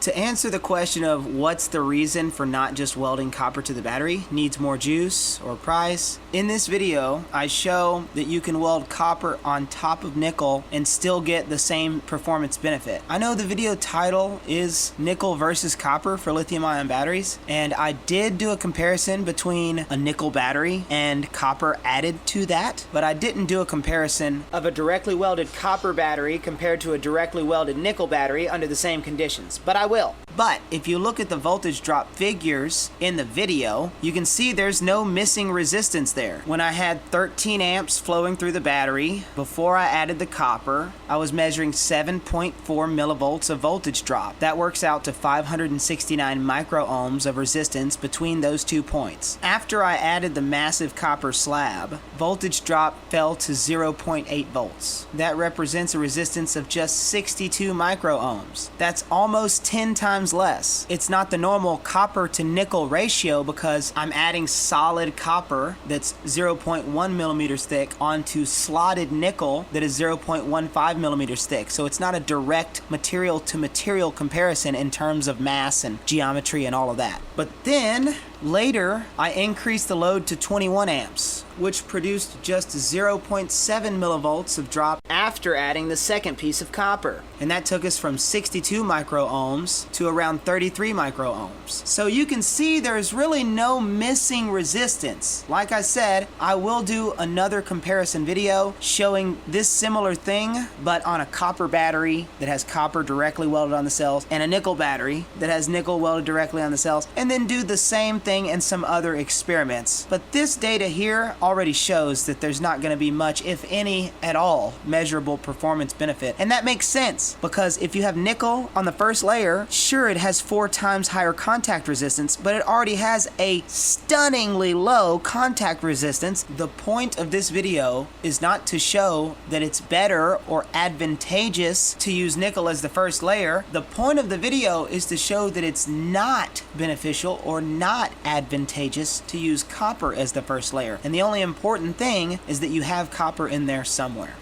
To answer the question of what's the reason for not just welding copper to the battery, needs more juice or price, in this video I show that you can weld copper on top of nickel and still get the same performance benefit. I know the video title is nickel versus copper for lithium-ion batteries, and I did do a comparison between a nickel battery and copper added to that, but I didn't do a comparison of a directly welded copper battery compared to a directly welded nickel battery under the same conditions, but I will. But if you look at the voltage drop figures in the video, you can see there's no missing resistance there. When I had 13 amps flowing through the battery, before I added the copper, I was measuring 7.4 millivolts of voltage drop. That works out to 569 microohms of resistance between those 2 points. After I added the massive copper slab, voltage drop fell to 0.8 volts. That represents a resistance of just 62 microohms. That's almost 10 times less. It's not the normal copper to nickel ratio because I'm adding solid copper that's 0.1 millimeters thick onto slotted nickel that is 0.15 millimeters thick. So it's not a direct material to material comparison in terms of mass and geometry and all of that. But then later I increased the load to 21 amps, which produced just 0.7 millivolts of drop after adding the second piece of copper. And that took us from 62 microohms to around 33 microohms. So you can see there's really no missing resistance. Like I said, I will do another comparison video showing this similar thing, but on a copper battery that has copper directly welded on the cells and a nickel battery that has nickel welded directly on the cells, and then do the same thing in some other experiments. But this data here already shows that there's not going to be much, if any at all, measurable performance benefit. And that makes sense, because if you have nickel on the first layer, sure, it has 4 times higher contact resistance, but it already has a stunningly low contact resistance. The point of this video is not to show that it's better or advantageous to use nickel as the first layer. The point of the video is to show that it's not beneficial or not advantageous to use copper as the first layer. And the only important thing is that you have copper in there somewhere.